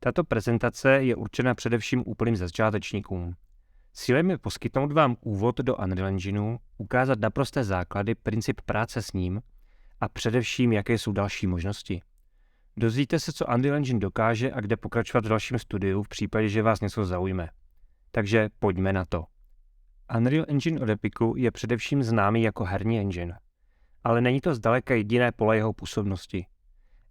Tato prezentace je určena především úplným začátečníkům. Cílem je poskytnout vám úvod do Unreal Engineu, ukázat naprosté základy, princip práce s ním a především, jaké jsou další možnosti. Dozvíte se, co Unreal Engine dokáže a kde pokračovat v dalším studiu v případě, že vás něco zaujme. Takže pojďme na to. Unreal Engine od Epicu je především známý jako herní engine, ale není to zdaleka jediné pole jeho působnosti.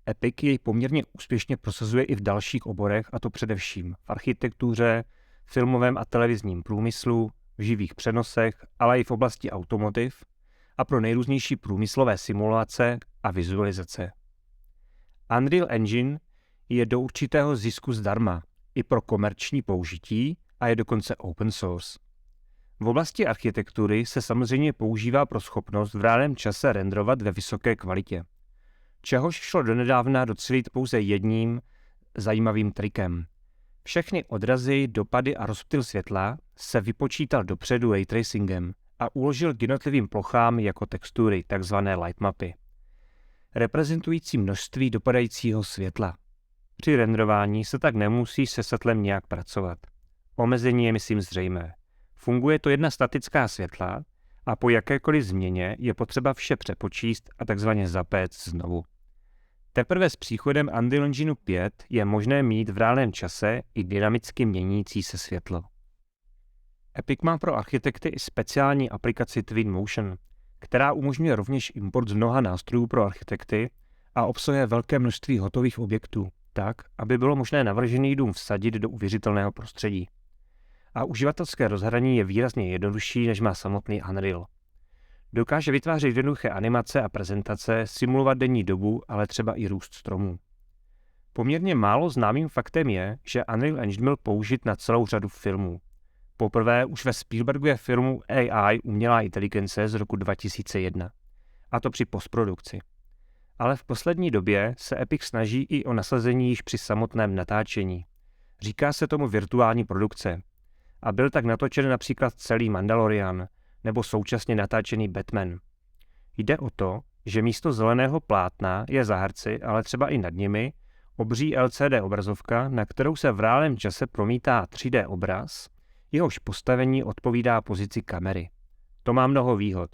Epic jej poměrně úspěšně prosazuje i v dalších oborech, a to především v architektuře, filmovém a televizním průmyslu, v živých přenosech, ale i v oblasti automotiv a pro nejrůznější průmyslové simulace a vizualizace. Unreal Engine je do určitého zisku zdarma i pro komerční použití a je dokonce open source. V oblasti architektury se samozřejmě používá pro schopnost v reálném čase renderovat ve vysoké kvalitě, čehož šlo donedávna docelit pouze jedním zajímavým trikem. Všechny odrazy, dopady a rozptyl světla se vypočítal dopředu ray tracingem a uložil k jednotlivým plochám jako textury, takzvané lightmapy, reprezentující množství dopadajícího světla. Při renderování se tak nemusí se světlem nějak pracovat. Omezení je myslím zřejmé. Funguje to jedna statická světla a po jakékoliv změně je potřeba vše přepočíst a takzvaně zapéct znovu. Teprve s příchodem Unreal Engineu 5 je možné mít v reálném čase i dynamicky měnící se světlo. Epic má pro architekty i speciální aplikaci Twinmotion, která umožňuje rovněž import z mnoha nástrojů pro architekty a obsahuje velké množství hotových objektů, tak, aby bylo možné navržený dům vsadit do uvěřitelného prostředí. A uživatelské rozhraní je výrazně jednodušší, než má samotný Unreal. Dokáže vytvářet jednoduché animace a prezentace, simulovat denní dobu, ale třeba i růst stromů. Poměrně málo známým faktem je, že Unreal Engine byl použit na celou řadu filmů. Poprvé už ve Spielbergově filmu AI umělá inteligence z roku 2001, a to při postprodukci. Ale v poslední době se Epic snaží i o nasazení již při samotném natáčení. Říká se tomu virtuální produkce. A byl tak natočen například celý Mandalorian nebo současně natáčený Batman. Jde o to, že místo zeleného plátna je za herci, ale třeba i nad nimi, obří LCD obrazovka, na kterou se v reálném čase promítá 3D obraz, jehož postavení odpovídá pozici kamery. To má mnoho výhod.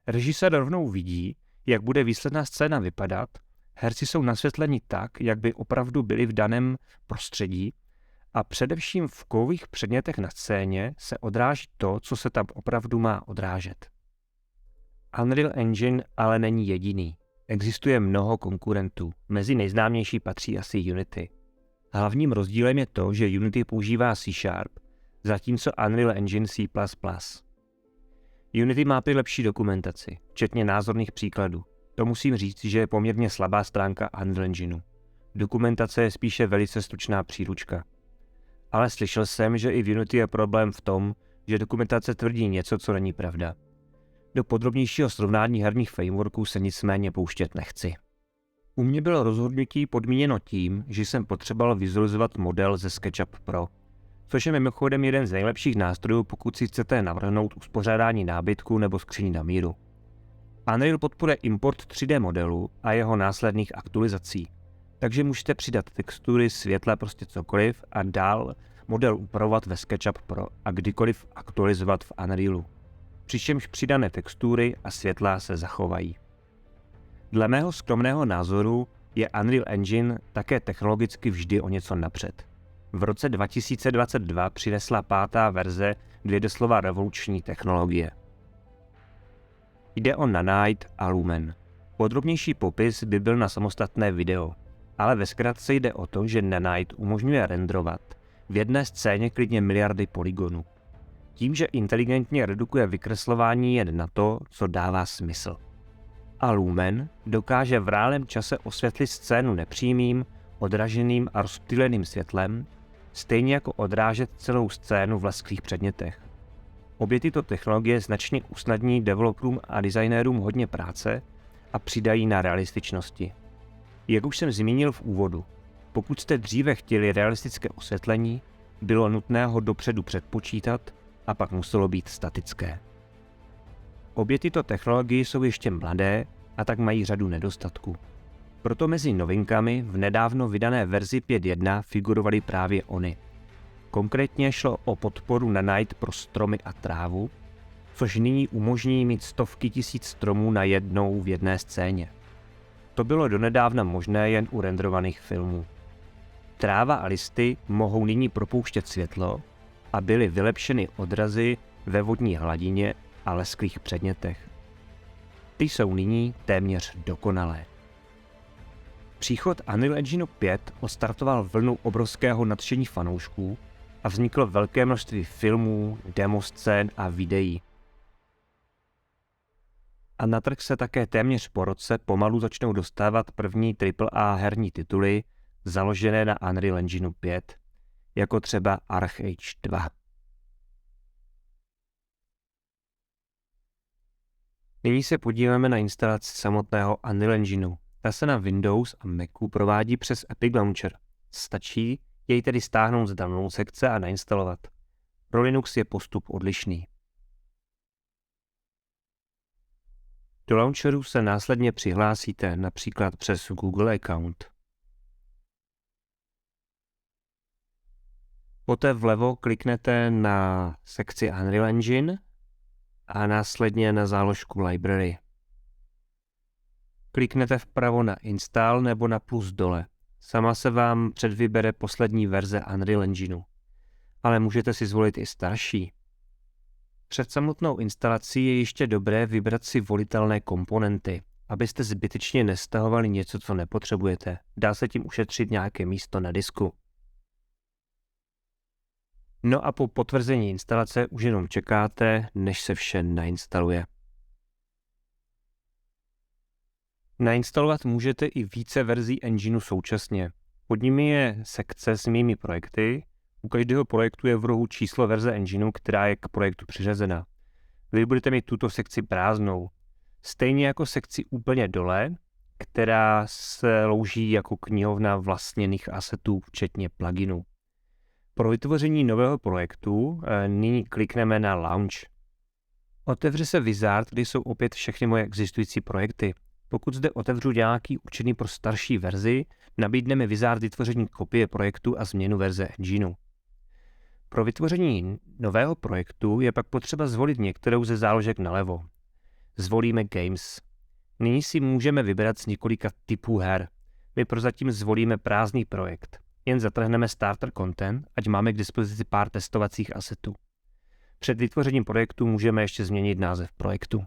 Režisér rovnou vidí, jak bude výsledná scéna vypadat, herci jsou nasvětleni tak, jak by opravdu byli v daném prostředí, a především v kovových předmětech na scéně se odráží to, co se tam opravdu má odrážet. Unreal Engine ale není jediný. Existuje mnoho konkurentů. Mezi nejznámější patří asi Unity. Hlavním rozdílem je to, že Unity používá C#, zatímco Unreal Engine C++. Unity má prý lepší dokumentaci, včetně názorných příkladů. To musím říct, že je poměrně slabá stránka Unreal Engineu. Dokumentace je spíše velice stručná příručka. Ale slyšel jsem, že i v Unity je problém v tom, že dokumentace tvrdí něco, co není pravda. Do podrobnějšího srovnání herních frameworků se nicméně pouštět nechci. U mě bylo rozhodnutí podmíněno tím, že jsem potřeboval vizualizovat model ze SketchUp Pro, což je mimochodem jeden z nejlepších nástrojů, pokud si chcete navrhnout uspořádání nábytku nebo skříň na míru. Unreal podporuje import 3D modelu a jeho následných aktualizací. Takže můžete přidat textury, světla, prostě cokoliv a dál model upravovat ve SketchUp Pro a kdykoliv aktualizovat v Unrealu. Přičemž přidané textury a světla se zachovají. Dle mého skromného názoru je Unreal Engine také technologicky vždy o něco napřed. V roce 2022 přinesla 5. verze 2 doslova revoluční technologie. Jde o Nanite a Lumen. Podrobnější popis by byl na samostatné video. Ale ve zkratce jde o to, že Nanite umožňuje renderovat v jedné scéně klidně miliardy polygonů. Tím, že inteligentně redukuje vykreslování jen na to, co dává smysl. A Lumen dokáže v reálném čase osvětlit scénu nepřímým, odraženým a rozptýleným světlem, stejně jako odrážet celou scénu v lesklých předmětech. Obě tyto technologie značně usnadní developerům a designérům hodně práce a přidají na realističnosti. Jak už jsem zmínil v úvodu, pokud jste dříve chtěli realistické osvětlení, bylo nutné ho dopředu předpočítat a pak muselo být statické. Obě tyto technologie jsou ještě mladé a tak mají řadu nedostatků. Proto mezi novinkami v nedávno vydané verzi 5.1 figurovaly právě ony. Konkrétně šlo o podporu na Night pro stromy a trávu, což nyní umožní mít stovky tisíc stromů najednou v jedné scéně. To bylo donedávna možné jen u renderovaných filmů. Tráva a listy mohou nyní propouštět světlo a byly vylepšeny odrazy ve vodní hladině a lesklých předmětech. Ty jsou nyní téměř dokonalé. Příchod Unreal Engine 5 odstartoval vlnu obrovského nadšení fanoušků a vzniklo velké množství filmů, demoscén a videí. A na trh se také téměř po roce pomalu začnou dostávat první AAA herní tituly založené na Unreal Engine 5, jako třeba ArcheAge 2. Nyní se podíváme na instalaci samotného Unreal Engineu. Ta se na Windows a Macu provádí přes Epic Launcher. Stačí jej tedy stáhnout z download sekce a nainstalovat. Pro Linux je postup odlišný. Do launcheru se následně přihlásíte například přes Google account. Poté vlevo kliknete na sekci Unreal Engine a následně na záložku Library. Kliknete vpravo na Install nebo na plus dole. Sama se vám předvybere poslední verze Unreal Engineu, ale můžete si zvolit i starší. Před samotnou instalací je ještě dobré vybrat si volitelné komponenty, abyste zbytečně nestahovali něco, co nepotřebujete. Dá se tím ušetřit nějaké místo na disku. No a po potvrzení instalace už jenom čekáte, než se vše nainstaluje. Nainstalovat můžete i více verzí engineu současně. Pod nimi je sekce s mými projekty. U každého projektu je v rohu číslo verze engineu, která je k projektu přiřazena. Vy budete mít tuto sekci prázdnou. Stejně jako sekci úplně dole, která slouží jako knihovna vlastněných asetů, včetně pluginů. Pro vytvoření nového projektu nyní klikneme na Launch. Otevře se wizard, kde jsou opět všechny moje existující projekty. Pokud zde otevřu nějaký určený pro starší verzi, nabídne mi wizard vytvoření kopie projektu a změnu verze engineu. Pro vytvoření nového projektu je pak potřeba zvolit některou ze záložek nalevo. Zvolíme Games. Nyní si můžeme vybrat z několika typů her. My prozatím zvolíme prázdný projekt. Jen zatrhneme Starter Content, ať máme k dispozici pár testovacích asetů. Před vytvořením projektu můžeme ještě změnit název projektu.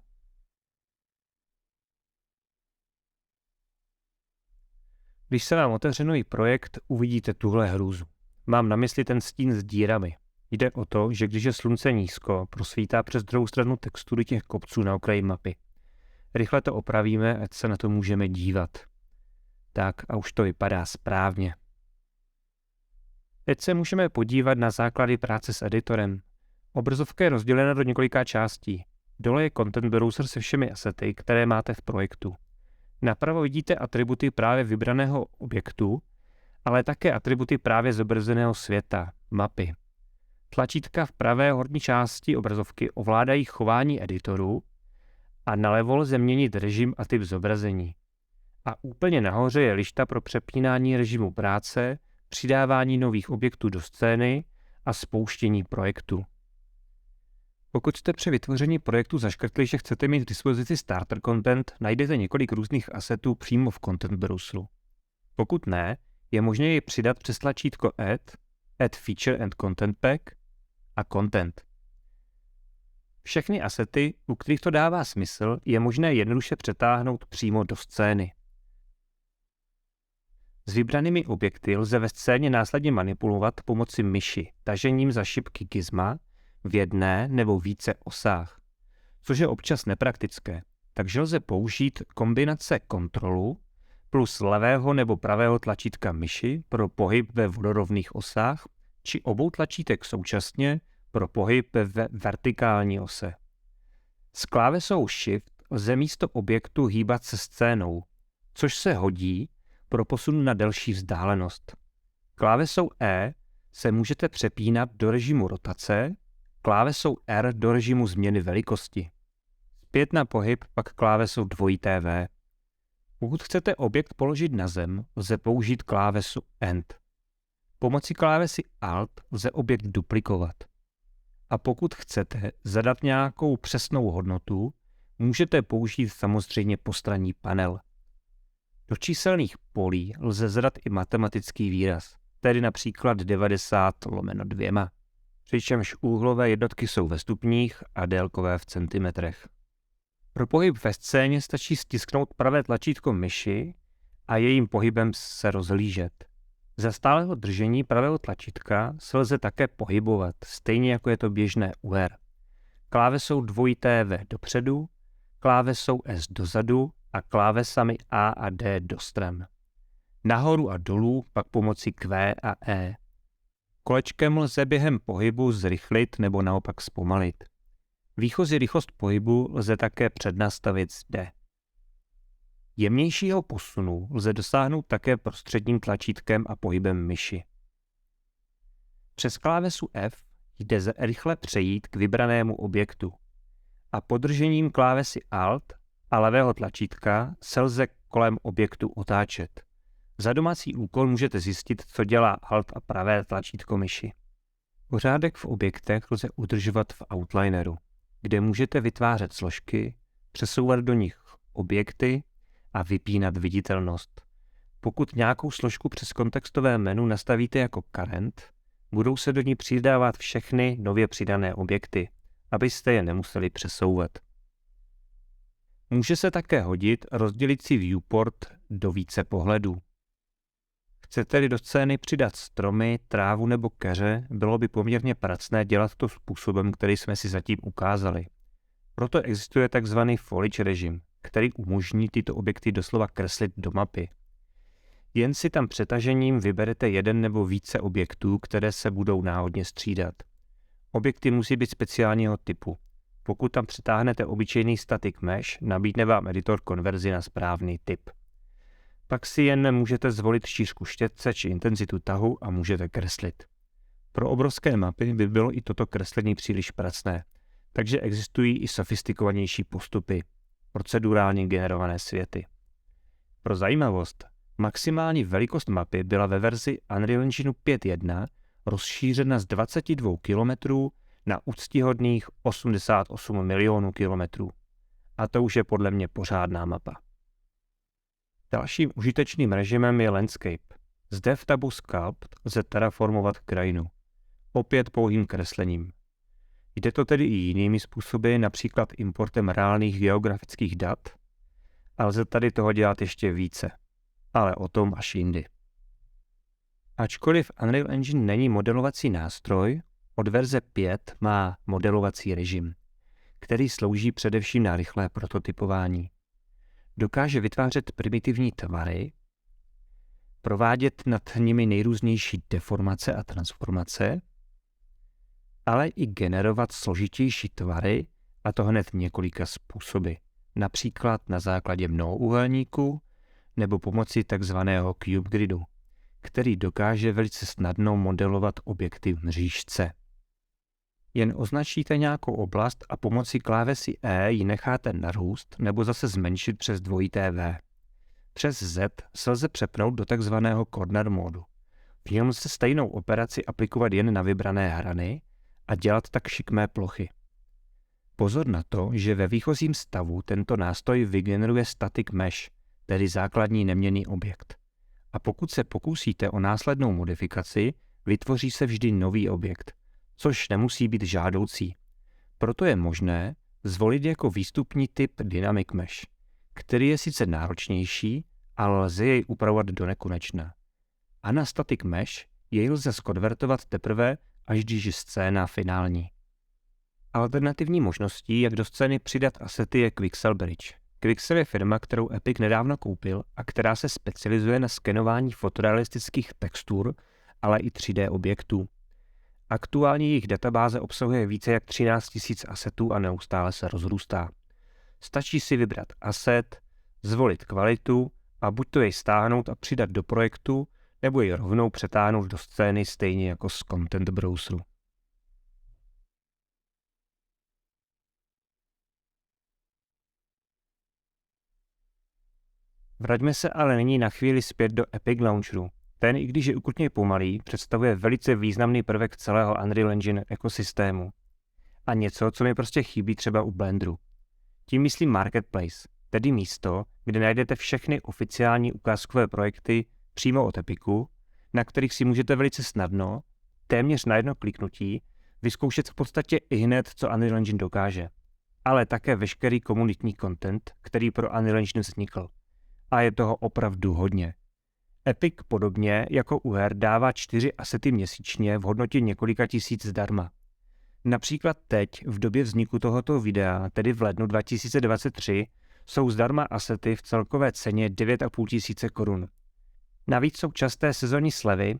Když se vám otevře nový projekt, uvidíte tuhle hrůzu. Mám na mysli ten stín s dírami. Jde o to, že když je slunce nízko, prosvítá přes druhou stranu textury těch kopců na okraji mapy. Rychle to opravíme, ať se na to můžeme dívat. Tak a už to vypadá správně. Teď se můžeme podívat na základy práce s editorem. Obrazovka je rozdělena do několika částí. Dole je Content Browser se všemi asety, které máte v projektu. Napravo vidíte atributy právě vybraného objektu, ale také atributy právě zobrazeného světa, mapy. Tlačítka v pravé horní části obrazovky ovládají chování editoru a nalevo lze měnit režim a typ zobrazení. A úplně nahoře je lišta pro přepínání režimu práce, přidávání nových objektů do scény a spouštění projektu. Pokud jste při vytvoření projektu zaškrtli, že chcete mít k dispozici starter content, najdete několik různých asetů přímo v Content Browseru. Pokud ne, je možné je přidat přes tlačítko Add Feature and Content Pack a Content. Všechny asety, u kterých to dává smysl, je možné jednoduše přetáhnout přímo do scény. S vybranými objekty lze ve scéně následně manipulovat pomocí myši, tažením za šipky gizma v jedné nebo více osách, což je občas nepraktické, takže lze použít kombinace kontrolu plus levého nebo pravého tlačítka myši pro pohyb ve vodorovných osách či obou tlačítek současně pro pohyb ve vertikální ose. S klávesou Shift lze místo objektu hýbat se scénou, což se hodí pro posun na delší vzdálenost. Klávesou E se můžete přepínat do režimu rotace, klávesou R do režimu změny velikosti. Zpět na pohyb pak klávesou V. Pokud chcete objekt položit na zem, lze použít klávesu End. Pomocí klávesy Alt lze objekt duplikovat. A pokud chcete zadat nějakou přesnou hodnotu, můžete použít samozřejmě postranní panel. Do číselných polí lze zadat i matematický výraz, tedy například 90/2, přičemž úhlové jednotky jsou ve stupních a délkové v centimetrech. Pro pohyb ve scéně stačí stisknout pravé tlačítko myši a jejím pohybem se rozhlížet. Za stálého držení pravého tlačítka se lze také pohybovat, stejně jako je to běžné u her. Klávesou dvojité V dopředu, klávesou S dozadu a klávesami A a D do stran. Nahoru a dolů pak pomocí Q a E. Kolečkem lze během pohybu zrychlit nebo naopak zpomalit. Výchozí rychlost pohybu lze také přednastavit zde. Jemnějšího posunu lze dosáhnout také prostředním tlačítkem a pohybem myši. Přes klávesu F jde rychle přejít k vybranému objektu a podržením klávesy Alt a levého tlačítka se lze kolem objektu otáčet. Za domácí úkol můžete zjistit, co dělá Alt a pravé tlačítko myši. Pořádek v objektech lze udržovat v Outlineru, kde můžete vytvářet složky, přesouvat do nich objekty a vypínat viditelnost. Pokud nějakou složku přes kontextové menu nastavíte jako Current, budou se do ní přidávat všechny nově přidané objekty, abyste je nemuseli přesouvat. Může se také hodit rozdělit si viewport do více pohledů. Chcete-li do scény přidat stromy, trávu nebo keře, bylo by poměrně pracné dělat to způsobem, který jsme si zatím ukázali. Proto existuje tzv. Foliage režim, který umožní tyto objekty doslova kreslit do mapy. Jen si tam přetažením vyberete jeden nebo více objektů, které se budou náhodně střídat. Objekty musí být speciálního typu. Pokud tam přetáhnete obyčejný static mesh, nabídne vám editor konverzi na správný typ. Pak si jen můžete zvolit šířku štětce či intenzitu tahu a můžete kreslit. Pro obrovské mapy by bylo i toto kreslení příliš pracné, takže existují i sofistikovanější postupy, procedurálně generované světy. Pro zajímavost, maximální velikost mapy byla ve verzi Unreal Engine 5.1 rozšířena z 22 km na úctyhodných 88 milionů kilometrů. A to už je podle mě pořádná mapa. Dalším užitečným režimem je Landscape. Zde v tabu Sculpt lze terraformovat krajinu. Opět pouhým kreslením. Jde to tedy i jinými způsoby, například importem reálných geografických dat, a lze tady toho dělat ještě více. Ale o tom až jindy. Ačkoliv Unreal Engine není modelovací nástroj, od verze 5 má modelovací režim, který slouží především na rychlé prototypování. Dokáže vytvářet primitivní tvary, provádět nad nimi nejrůznější deformace a transformace, ale i generovat složitější tvary, a to hned několika způsoby, například na základě mnohoúhelníku nebo pomocí takzvaného Cube Gridu, který dokáže velice snadno modelovat objekty v mřížce. Jen označíte nějakou oblast a pomocí klávesy E ji necháte narůst nebo zase zmenšit přes dvojité V. Přes Z se lze přepnout do takzvaného corner módu. V něm lze stejnou operaci aplikovat jen na vybrané hrany a dělat tak šikmé plochy. Pozor na to, že ve výchozím stavu tento nástroj vygeneruje static mesh, tedy základní neměnný objekt. A pokud se pokusíte o následnou modifikaci, vytvoří se vždy nový objekt, což nemusí být žádoucí. Proto je možné zvolit jako výstupní typ Dynamic Mesh, který je sice náročnější, ale lze jej upravovat do nekonečna. A na Static Mesh jej lze skonvertovat teprve, až když je scéna finální. Alternativní možností, jak do scény přidat asety, je Quixel Bridge. Quixel je firma, kterou Epic nedávno koupil a která se specializuje na skenování fotorealistických textur, ale i 3D objektů. Aktuálně jejich databáze obsahuje více jak 13 000 asetů a neustále se rozrůstá. Stačí si vybrat aset, zvolit kvalitu a buď to jej stáhnout a přidat do projektu, nebo jej rovnou přetáhnout do scény stejně jako z Content Browseru. Vraťme se ale nyní na chvíli zpět do Epic Launcheru. Ten, i když je ukrutně pomalý, představuje velice významný prvek celého Unreal Engine ekosystému. A něco, co mi prostě chybí třeba u Blenderu. Tím myslím Marketplace, tedy místo, kde najdete všechny oficiální ukázkové projekty přímo od Epicu, na kterých si můžete velice snadno, téměř na jedno kliknutí, vyzkoušet v podstatě ihned, co Unreal Engine dokáže. Ale také veškerý komunitní content, který pro Unreal Engine vznikl. A je toho opravdu hodně. Epic podobně jako u her dává 4 asety měsíčně v hodnotě několika tisíc zdarma. Například teď, v době vzniku tohoto videa, tedy v lednu 2023, jsou zdarma asety v celkové ceně 9,5 tisíce korun. Navíc jsou časté sezónní slevy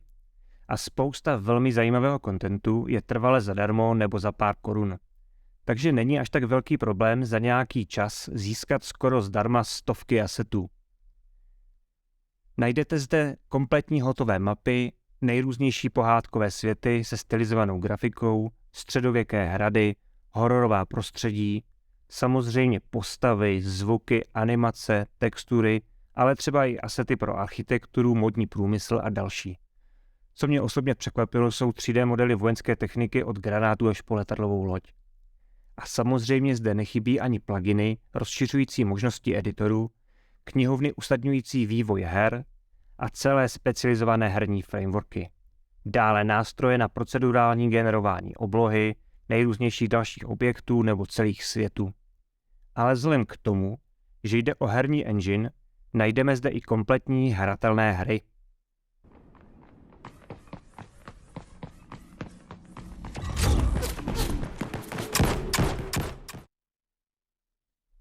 a spousta velmi zajímavého kontentu je trvale zadarmo nebo za pár korun. Takže není až tak velký problém za nějaký čas získat skoro zdarma stovky asetů. Najdete zde kompletní hotové mapy, nejrůznější pohádkové světy se stylizovanou grafikou, středověké hrady, hororová prostředí, samozřejmě postavy, zvuky, animace, textury, ale třeba i asety pro architekturu, modní průmysl a další. Co mě osobně překvapilo, jsou 3D modely vojenské techniky od granátu až po letadlovou loď. A samozřejmě zde nechybí ani pluginy rozšiřující možnosti editorů, knihovny usnadňující vývoj her a celé specializované herní frameworky. Dále nástroje na procedurální generování oblohy, nejrůznějších dalších objektů nebo celých světů. Ale vzhledem k tomu, že jde o herní engine, najdeme zde i kompletní hratelné hry.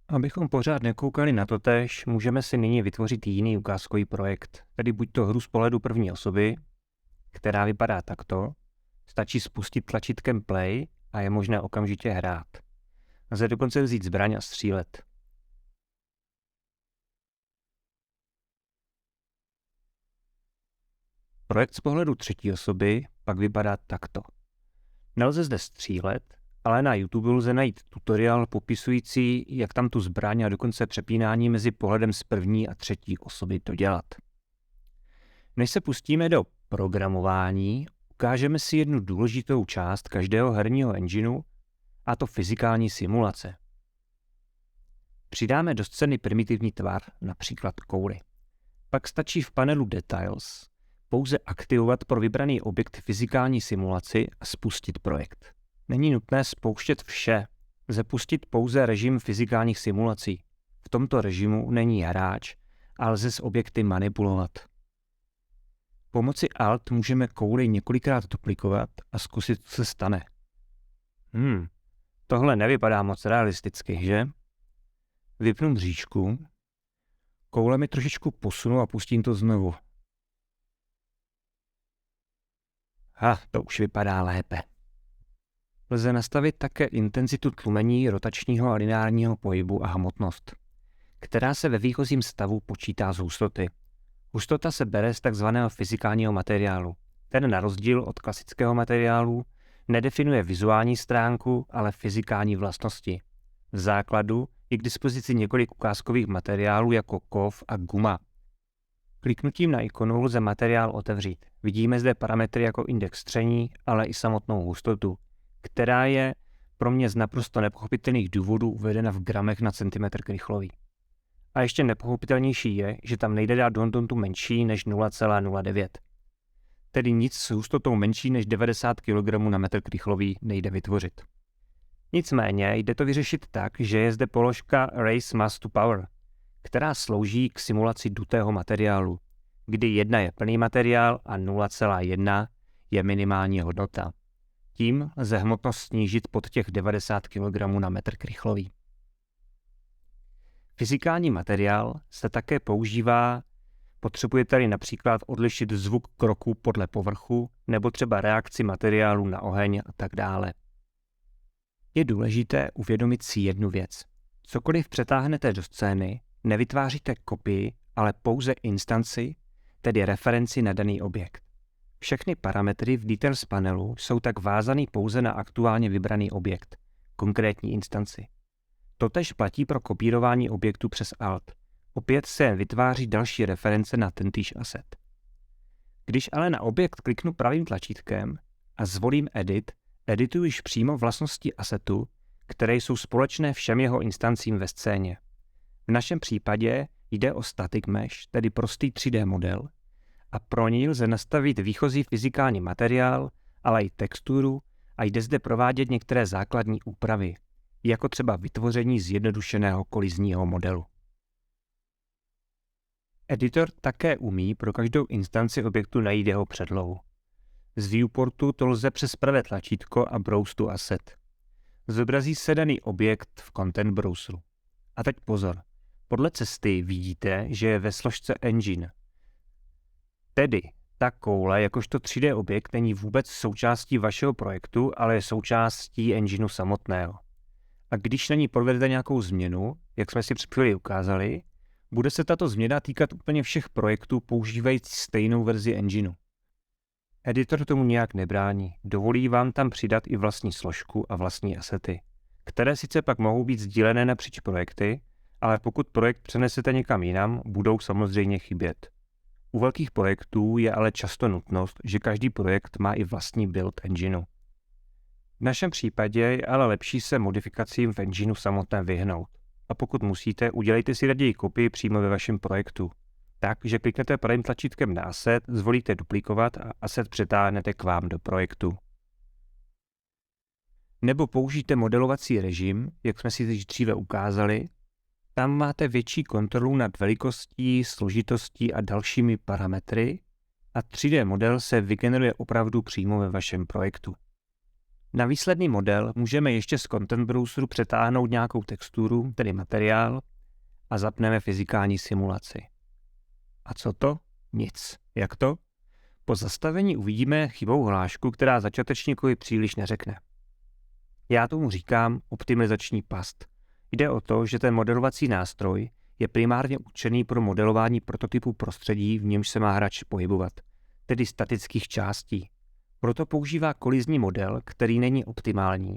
Abychom pořád nekoukali na totéž, můžeme si nyní vytvořit jiný ukázkový projekt, tedy buď to hru z pohledu první osoby, která vypadá takto, stačí spustit tlačítkem play a je možné okamžitě hrát. Lze dokonce vzít zbraň a střílet. Projekt z pohledu třetí osoby pak vypadá takto. Nelze zde střílet, ale na YouTube lze najít tutoriál popisující, jak tam tu zbraň a dokonce přepínání mezi pohledem z první a třetí osoby dodělat. Než se pustíme do programování, ukážeme si jednu důležitou část každého herního engineu, a to fyzikální simulace. Přidáme do scény primitivní tvar, například kouly. Pak stačí v panelu Details pouze aktivovat pro vybraný objekt fyzikální simulaci a spustit projekt. Není nutné spouštět vše, lze pustit pouze režim fyzikálních simulací. V tomto režimu není hráč a lze s objekty manipulovat. Pomocí Alt můžeme kouli několikrát duplikovat a zkusit, co se stane. Tohle nevypadá moc realisticky, že? Vypnu mřížku, koule mi trošičku posunu a pustím to znovu. To už vypadá lépe. Lze nastavit také intenzitu tlumení rotačního a lineárního pohybu a hmotnost, která se ve výchozím stavu počítá z hustoty. Hustota se bere z takzvaného fyzikálního materiálu. Ten na rozdíl od klasického materiálu nedefinuje vizuální stránku, ale fyzikální vlastnosti. V základu je k dispozici několik ukázkových materiálů jako kov a guma. Kliknutím na ikonu lze materiál otevřít. Vidíme zde parametry jako index tření, ale i samotnou hustotu, která je pro mě z naprosto nepochopitelných důvodů uvedena v gramech na centimetr krychlový. A ještě nepochopitelnější je, že tam nejde dát hodnotu menší než 0,09. Tedy nic s hustotou menší než 90 kg na metr krychlový nejde vytvořit. Nicméně jde to vyřešit tak, že je zde položka Raise Mass to Power, která slouží k simulaci dutého materiálu, kdy 1 je plný materiál a 0,1 je minimální hodnota. Tím lze hmotnost snížit pod těch 90 kg na metr krychlový. Fyzikální materiál se také používá, potřebujete-li například odlišit zvuk kroku podle povrchu nebo třeba reakci materiálu na oheň a tak dále. Je důležité uvědomit si jednu věc. Cokoliv přetáhnete do scény, nevytváříte kopii, ale pouze instanci, tedy referenci na daný objekt. Všechny parametry v Details panelu jsou tak vázaný pouze na aktuálně vybraný objekt, konkrétní instanci. Totéž platí pro kopírování objektu přes Alt. Opět se vytváří další reference na tentýž asset. Když ale na objekt kliknu pravým tlačítkem a zvolím Edit, edituji již přímo vlastnosti assetu, které jsou společné všem jeho instancím ve scéně. V našem případě jde o static mesh, tedy prostý 3D model, a pro něj lze nastavit výchozí fyzikální materiál, ale i texturu a jde zde provádět některé základní úpravy, jako třeba vytvoření zjednodušeného kolizního modelu. Editor také umí pro každou instanci objektu najít jeho předlohu. Z viewportu to lze přes pravé tlačítko a Browse to Asset. Zobrazí se daný objekt v Content Browseru. A teď pozor, podle cesty vidíte, že je ve složce Engine. Tedy ta koule jakožto 3D objekt není vůbec součástí vašeho projektu, ale je součástí engineu samotného. A když na ní provedete nějakou změnu, jak jsme si před chvíli ukázali, bude se tato změna týkat úplně všech projektů používající stejnou verzi engineu. Editor tomu nějak nebrání, dovolí vám tam přidat i vlastní složku a vlastní asety, které sice pak mohou být sdílené napříč projekty, ale pokud projekt přenesete někam jinam, budou samozřejmě chybět. U velkých projektů je ale často nutnost, že každý projekt má i vlastní build engineu. V našem případě je ale lepší se modifikacím v engineu samotném vyhnout. A pokud musíte, udělejte si raději kopii přímo ve vašem projektu. Tak, že kliknete pravým tlačítkem na asset, zvolíte duplikovat a asset přetáhnete k vám do projektu. Nebo použijte modelovací režim, jak jsme si již dříve ukázali. Tam máte větší kontrolu nad velikostí, složitostí a dalšími parametry a 3D model se vygeneruje opravdu přímo ve vašem projektu. Na výsledný model můžeme ještě z Content Browseru přetáhnout nějakou texturu, tedy materiál, a zapneme fyzikální simulaci. A co to? Nic. Jak to? Po zastavení uvidíme chybovou hlášku, která začátečníkovi příliš neřekne. Já tomu říkám optimalizační past. Jde o to, že ten modelovací nástroj je primárně určený pro modelování prototypu prostředí, v němž se má hráč pohybovat, tedy statických částí. Proto používá kolizní model, který není optimální,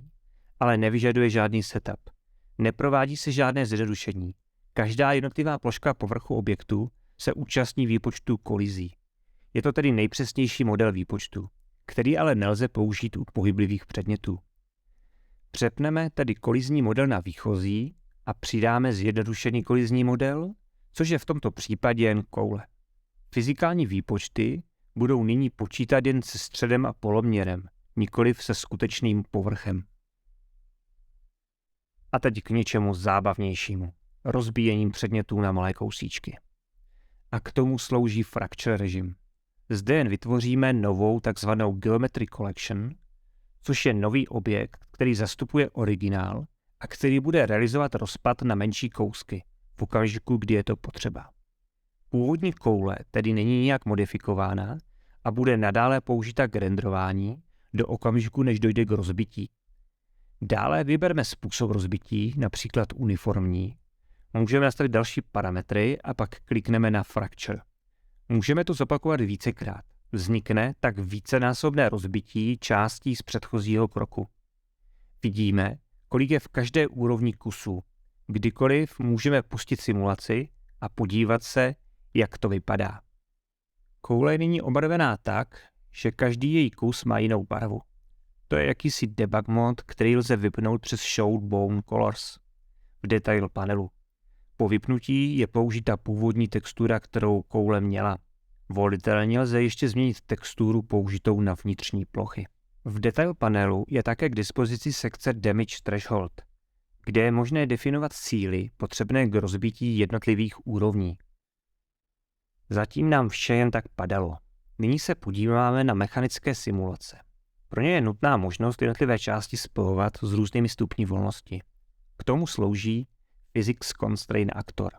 ale nevyžaduje žádný setup. Neprovádí se žádné zjednodušení. Každá jednotlivá ploška povrchu objektu se účastní výpočtu kolizí. Je to tedy nejpřesnější model výpočtu, který ale nelze použít u pohyblivých předmětů. Přepneme tedy kolizní model na výchozí a přidáme zjednodušený kolizní model, což je v tomto případě jen koule. Fyzikální výpočty budou nyní počítat jen se středem a poloměrem, nikoliv se skutečným povrchem. A teď k něčemu zábavnějšímu. Rozbíjením předmětů na malé kousíčky. A k tomu slouží Fracture režim. Zde jen vytvoříme novou takzvanou Geometry Collection, což je nový objekt, který zastupuje originál a který bude realizovat rozpad na menší kousky v okamžiku, kdy je to potřeba. Původní koule tedy není nijak modifikována a bude nadále použita k renderování do okamžiku, než dojde k rozbití. Dále vybereme způsob rozbití, například uniformní. Můžeme nastavit další parametry a pak klikneme na Fracture. Můžeme to zopakovat vícekrát. Vznikne tak vícenásobné rozbití částí z předchozího kroku. Vidíme, kolik je v každé úrovni kusů. Kdykoliv můžeme pustit simulaci a podívat se, jak to vypadá. Koule je nyní obarvená tak, že každý její kus má jinou barvu. To je jakýsi debug mod, který lze vypnout přes Show Bone Colors v detail panelu. Po vypnutí je použita původní textura, kterou koule měla. Volitelně lze ještě změnit texturu použitou na vnitřní plochy. V detail panelu je také k dispozici sekce Damage Threshold, kde je možné definovat síly potřebné k rozbití jednotlivých úrovní. Zatím nám vše jen tak padalo. Nyní se podíváme na mechanické simulace. Pro ně je nutná možnost jednotlivé části spojovat s různými stupni volnosti. K tomu slouží Physics Constraint Actor.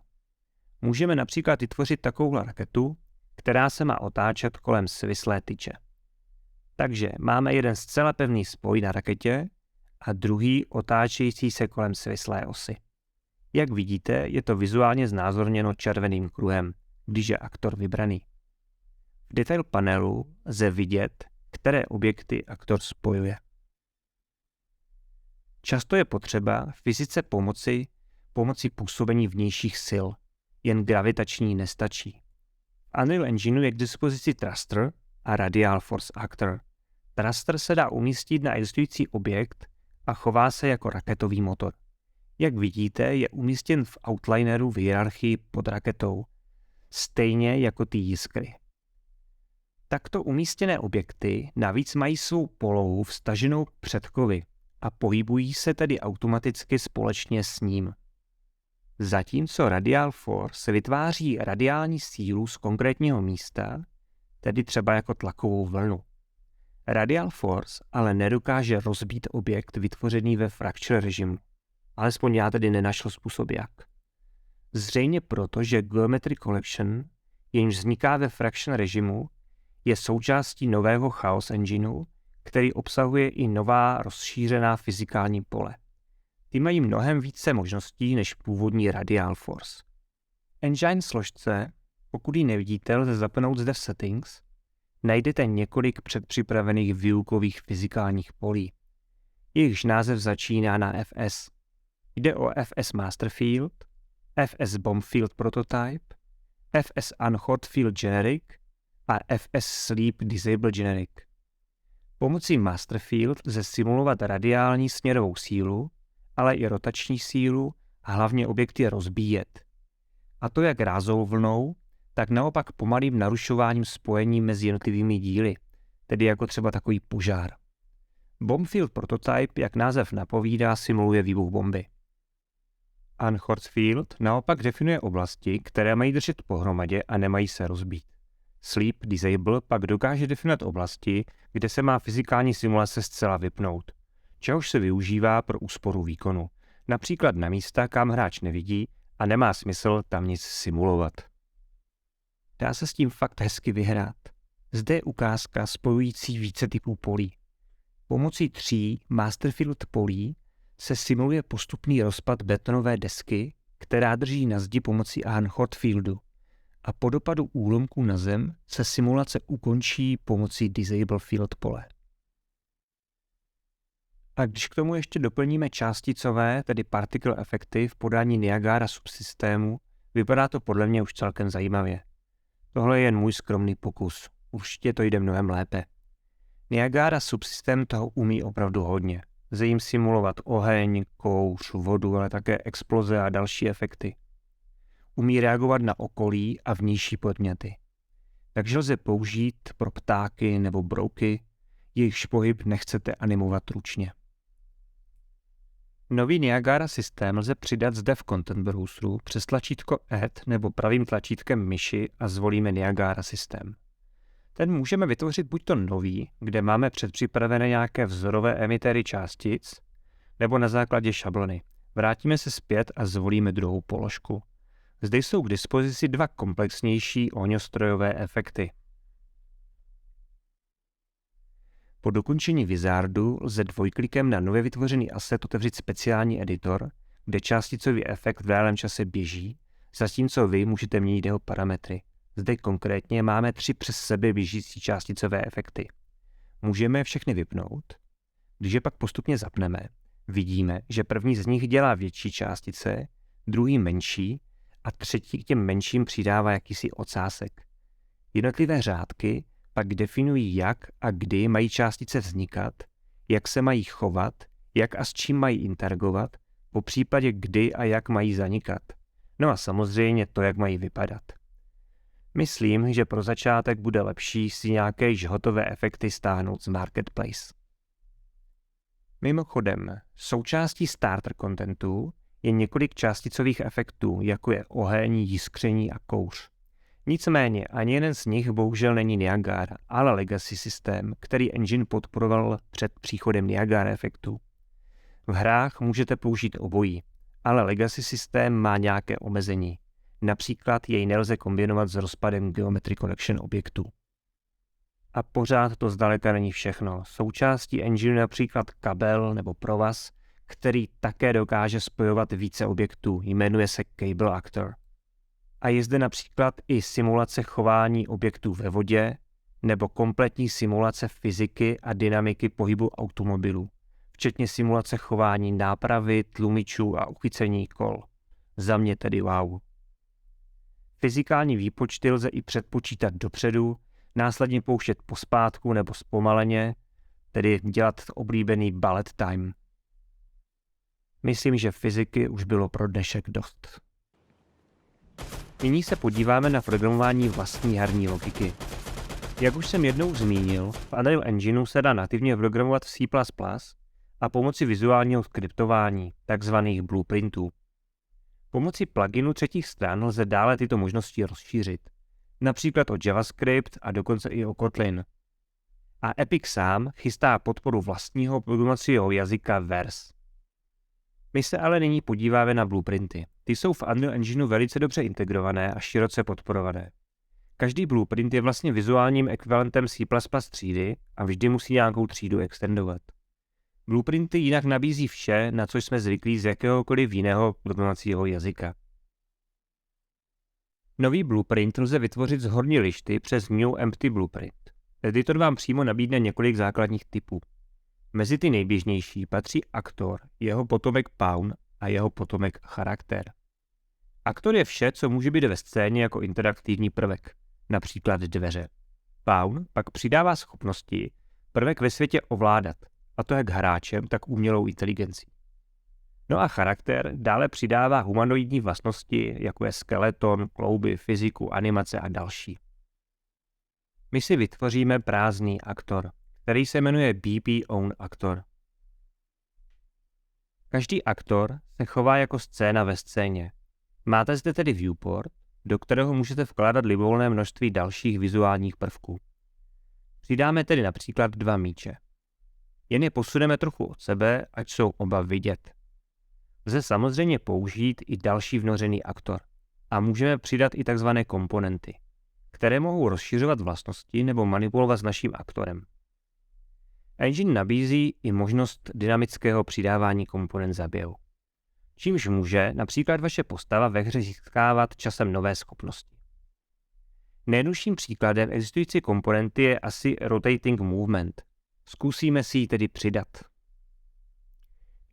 Můžeme například vytvořit takovou raketu, která se má otáčet kolem svislé tyče. Takže máme jeden zcela pevný spoj na raketě a druhý otáčející se kolem svislé osy. Jak vidíte, je to vizuálně znázorněno červeným kruhem, když je aktor vybraný. V detail panelu lze vidět, které objekty aktor spojuje. Často je potřeba fyzice pomocí působení vnějších sil, jen gravitační nestačí. V Unreal Engineu je k dispozici thruster a radial force actor. Thruster se dá umístit na existující objekt a chová se jako raketový motor. Jak vidíte, je umístěn v outlineru v hierarchii pod raketou, stejně jako ty jiskry. Takto umístěné objekty navíc mají svou polohu vztaženou k předkovi a pohybují se tedy automaticky společně s ním. Zatímco radial force vytváří radiální sílu z konkrétního místa, tedy třeba jako tlakovou vlnu. Radial force ale nedokáže rozbít objekt vytvořený ve fracture režimu. Alespoň já tedy nenašel způsob jak. Zřejmě proto, že Geometry Collection, jenž vzniká ve fraction režimu, je součástí nového Chaos Engineu, který obsahuje i nová rozšířená fyzikální pole. Ty mají mnohem více možností než původní Radial Force. Engine složce, pokud ji nevidíte, lze zapnout zde v Settings, najdete několik předpřipravených výukových fyzikálních polí. Jejichž název začíná na FS. Jde o FS Master Field, FS Bomb Field Prototype, FS Unhot Field Generic a FS Sleep Disable Generic. Pomocí Master Field lze simulovat radiální směrovou sílu, ale i rotační sílu a hlavně objekty rozbíjet. A to jak rázovou vlnou, tak naopak pomalým narušováním spojení mezi jednotlivými díly, tedy jako třeba takový požár. Bomb Field Prototype, jak název napovídá, simuluje výbuch bomby. Unhot Field naopak definuje oblasti, které mají držet pohromadě a nemají se rozbít. Sleep Disable pak dokáže definovat oblasti, kde se má fyzikální simulace zcela vypnout, čehož se využívá pro úsporu výkonu, například na místa, kam hráč nevidí a nemá smysl tam nic simulovat. Dá se s tím fakt hezky vyhrát. Zde je ukázka spojující více typů polí. Pomocí 3 Masterfield polí se simuluje postupný rozpad betonové desky, která drží na zdi pomocí Unhot Fieldu, a po dopadu úlomků na zem se simulace ukončí pomocí Disable Field pole. A když k tomu ještě doplníme částicové, tedy particle efekty v podání Niagara subsystému, vypadá to podle mě už celkem zajímavě. Tohle je jen můj skromný pokus. Určitě to jde mnohem lépe. Niagara subsystém toho umí opravdu hodně. Lze jim simulovat oheň, kouř, vodu, ale také exploze a další efekty. Umí reagovat na okolí a vnější podněty. Takže lze použít pro ptáky nebo brouky, jejichž pohyb nechcete animovat ručně. Nový Niagara systém lze přidat zde v Content Browseru přes tlačítko Add nebo pravým tlačítkem myši a zvolíme Niagara systém. Ten můžeme vytvořit buďto nový, kde máme předpřipravené nějaké vzorové emitéry částic, nebo na základě šablony. Vrátíme se zpět a zvolíme druhou položku. Zde jsou k dispozici 2 komplexnější ohňostrojové efekty. Po dokončení Wizardu lze dvojklikem na nově vytvořený asset otevřít speciální editor, kde částicový efekt v reálném čase běží, zatímco vy můžete měnit jeho parametry. Zde konkrétně máme 3 přes sebe běžící částicové efekty. Můžeme je všechny vypnout. Když je pak postupně zapneme, vidíme, že první z nich dělá větší částice, druhý menší a třetí k těm menším přidává jakýsi ocásek. Jednotlivé řádky pak definují, jak a kdy mají částice vznikat, jak se mají chovat, jak a s čím mají interagovat, po případě kdy a jak mají zanikat. No a samozřejmě to, jak mají vypadat. Myslím, že pro začátek bude lepší si nějaké již hotové efekty stáhnout z Marketplace. Mimochodem, součástí starter contentu je několik částicových efektů, jako je oheň, jiskření a kouř. Nicméně ani jeden z nich bohužel není Niagara, ale legacy systém, který engine podporoval před příchodem Niagara efektu. V hrách můžete použít obojí, ale legacy systém má nějaké omezení. Například jej nelze kombinovat s rozpadem Geometry Collection objektů. A pořád to zdaleka není všechno. Součástí engine například kabel nebo provaz, který také dokáže spojovat více objektů, jmenuje se Cable Actor. A je zde například i simulace chování objektů ve vodě nebo kompletní simulace fyziky a dynamiky pohybu automobilů, včetně simulace chování nápravy, tlumičů a uchycení kol. Za mě tedy wow. Fyzikální výpočty lze i předpočítat dopředu, následně pouštět pospátku nebo zpomaleně, tedy dělat oblíbený bullet time. Myslím, že fyziky už bylo pro dnešek dost. Nyní se podíváme na programování vlastní herní logiky. Jak už jsem jednou zmínil, v Unreal Engineu se dá nativně programovat v C++ a pomocí vizuálního skriptování, takzvaných blueprintů. Pomocí pluginu třetích stran lze dále tyto možnosti rozšířit, například o JavaScript a dokonce i o Kotlin. A Epic sám chystá podporu vlastního programovacího jazyka Verse. My se ale nyní podíváme na blueprinty. Ty jsou v Unreal Engineu velice dobře integrované a široce podporované. Každý blueprint je vlastně vizuálním ekvivalentem C++ třídy a vždy musí nějakou třídu extendovat. Blueprinty jinak nabízí vše, na co jsme zvyklí z jakéhokoliv jiného programovacího jazyka. Nový blueprint lze vytvořit z horní lišty přes New Empty Blueprint. Editor vám přímo nabídne několik základních typů. Mezi ty nejběžnější patří aktor, jeho potomek pawn a jeho potomek charakter. Aktor je vše, co může být ve scéně jako interaktivní prvek, například dveře. Pawn pak přidává schopnosti prvek ve světě ovládat, a to jak hráčem, tak umělou inteligencí. No a charakter dále přidává humanoidní vlastnosti, jako je skeleton, klouby, fyziku, animace a další. My si vytvoříme prázdný aktor, který se jmenuje BP Own Actor. Každý aktor se chová jako scéna ve scéně. Máte zde tedy viewport, do kterého můžete vkládat libovolné množství dalších vizuálních prvků. Přidáme tedy například 2 míče. Jen je posuneme trochu od sebe, ať jsou oba vidět. Lze samozřejmě použít i další vnořený aktor a můžeme přidat i tzv. Komponenty, které mohou rozšiřovat vlastnosti nebo manipulovat s naším aktorem. Engine nabízí i možnost dynamického přidávání komponent za běhu, čímž může například vaše postava ve hře získávat časem nové schopnosti. Nejjednodušším příkladem existující komponenty je asi Rotating Movement. Zkusíme si ji tedy přidat.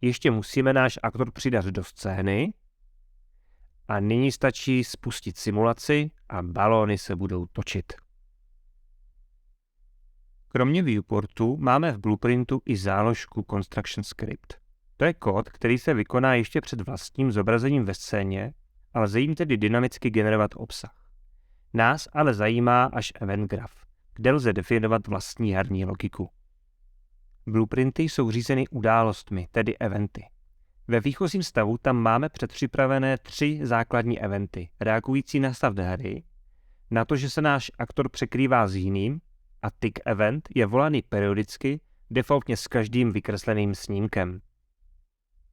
Ještě musíme náš aktor přidat do scény a nyní stačí spustit simulaci a balóny se budou točit. Kromě viewportu máme v blueprintu i záložku Construction Script. To je kód, který se vykoná ještě před vlastním zobrazením ve scéně a lze jim tedy dynamicky generovat obsah. Nás ale zajímá až event graph, kde lze definovat vlastní herní logiku. Blueprinty jsou řízeny událostmi, tedy eventy. Ve výchozím stavu tam máme předpřipravené 3 základní eventy, reagující na stav hry, na to, že se náš aktor překrývá s jiným, a tick event je volaný periodicky, defaultně s každým vykresleným snímkem.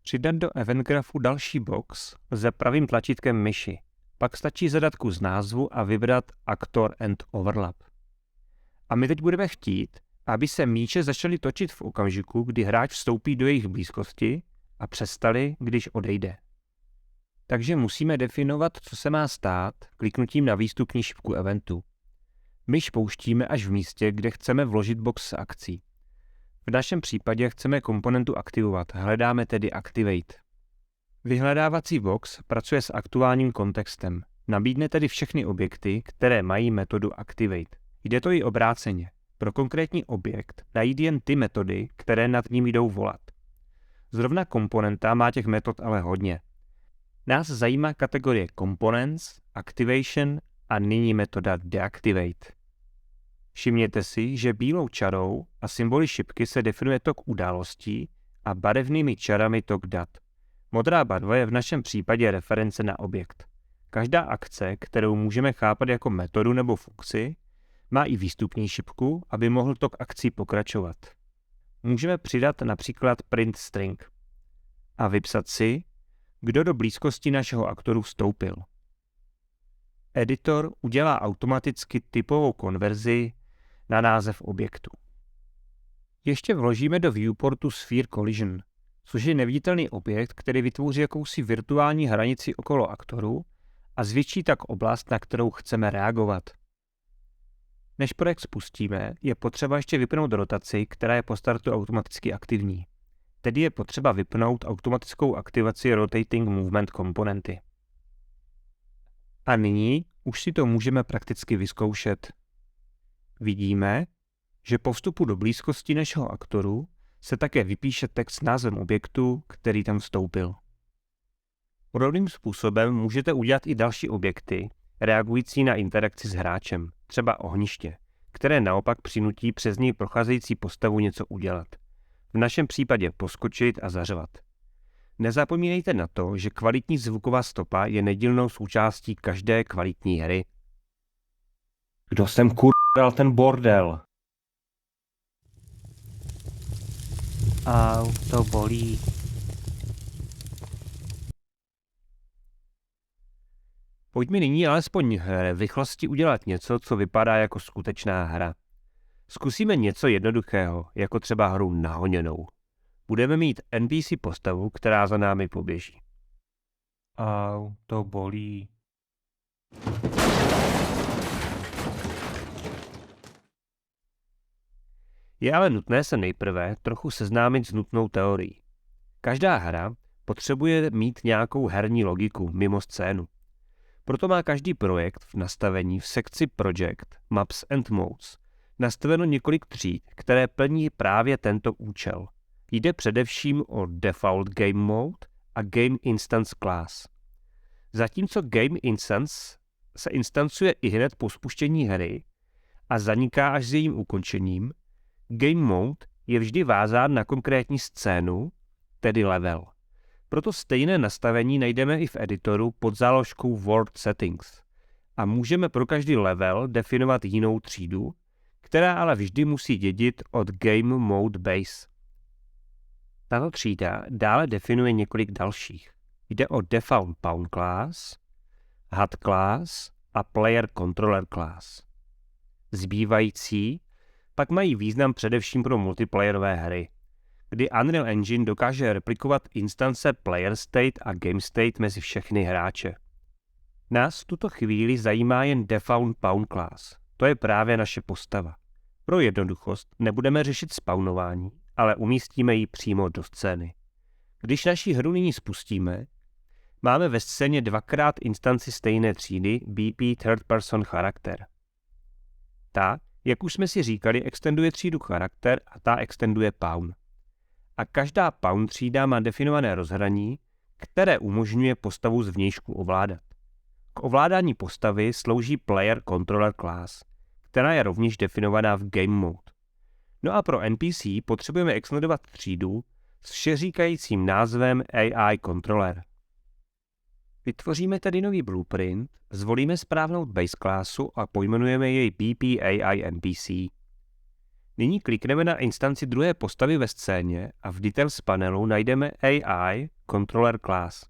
Přidat do event graphu další box lze pravým tlačítkem myši, pak stačí zadat kus názvu a vybrat Actor and Overlap. A my teď budeme chtít, aby se míče začaly točit v okamžiku, kdy hráč vstoupí do jejich blízkosti a přestali, když odejde. Takže musíme definovat, co se má stát, kliknutím na výstupní šipku eventu. Myš pouštíme až v místě, kde chceme vložit box s akcí. V našem případě chceme komponentu aktivovat, hledáme tedy Activate. Vyhledávací box pracuje s aktuálním kontextem, nabídne tedy všechny objekty, které mají metodu Activate. Jde to i obráceně. Pro konkrétní objekt najít jen ty metody, které nad ním jdou volat. Zrovna komponenta má těch metod ale hodně. Nás zajímá kategorie Components, Activation a nyní metoda Deactivate. Všimněte si, že bílou čarou a symboly šipky se definuje tok událostí a barevnými čarami tok dat. Modrá barva je v našem případě reference na objekt. Každá akce, kterou můžeme chápat jako metodu nebo funkci, má i výstupní šipku, aby mohl tok akcí pokračovat. Můžeme přidat například print string a vypsat si, kdo do blízkosti našeho aktoru vstoupil. Editor udělá automaticky typovou konverzi na název objektu. Ještě vložíme do viewportu Sphere Collision, což je neviditelný objekt, který vytvoří jakousi virtuální hranici okolo aktoru a zvětší tak oblast, na kterou chceme reagovat. Než projekt spustíme, je potřeba ještě vypnout rotaci, která je po startu automaticky aktivní. Tedy je potřeba vypnout automatickou aktivaci Rotating Movement komponenty. A nyní Už si to můžeme prakticky vyzkoušet. Vidíme, že po vstupu do blízkosti našeho aktoru se také vypíše text s názvem objektu, který tam vstoupil. Podobným způsobem můžete udělat i další objekty, reagující na interakci s hráčem, třeba ohniště, které naopak přinutí přes něj procházející postavu něco udělat. V našem případě poskočit a zařvat. Nezapomínejte na to, že kvalitní zvuková stopa je nedílnou součástí každé kvalitní hry. Kdo sem dal ten bordel? Au, to bolí. Pojďme nyní alespoň v rychlosti udělat něco, co vypadá jako skutečná hra. Zkusíme něco jednoduchého, jako třeba hru nahoněnou. Budeme mít NPC postavu, která za námi poběží. Au, to bolí. Je ale nutné se nejprve trochu seznámit s nutnou teorií. Každá hra potřebuje mít nějakou herní logiku mimo scénu. Proto má každý projekt v nastavení v sekci Project, Maps and Modes nastaveno několik tříd, které plní právě tento účel. Jde především o Default Game Mode a Game Instance Class. Zatímco Game Instance se instancuje ihned po spuštění hry a zaniká až s jejím ukončením, Game Mode je vždy vázán na konkrétní scénu, tedy level. Proto stejné nastavení najdeme i v editoru pod záložkou World Settings a můžeme pro každý level definovat jinou třídu, která ale vždy musí dědit od Game Mode Base. Tato třída dále definuje několik dalších. Jde o Default Pawn Class, HUD Class a Player Controller Class. Zbývající pak mají význam především pro multiplayerové hry, kdy Unreal Engine dokáže replikovat instance Player State a Game State mezi všechny hráče. Nás v tuto chvíli zajímá jen Default Pawn Class, to je právě naše postava. Pro jednoduchost nebudeme řešit spawnování, ale umístíme ji přímo do scény. Když naši hru nyní spustíme, máme ve scéně dvakrát instanci stejné třídy BP Third Person Character. Ta, jak už jsme si říkali, extenduje třídu charakter a ta extenduje pawn. A každá pawn třída má definované rozhraní, které umožňuje postavu zvnějšku ovládat. K ovládání postavy slouží Player Controller Class, která je rovněž definovaná v Game Mode. No a pro NPC potřebujeme extendovat třídu s všeříkajícím názvem AI Controller. Vytvoříme tedy nový blueprint, zvolíme správnou base classu a pojmenujeme jej BP AI NPC. Nyní klikneme na instanci druhé postavy ve scéně a v Details panelu najdeme AI Controller Class,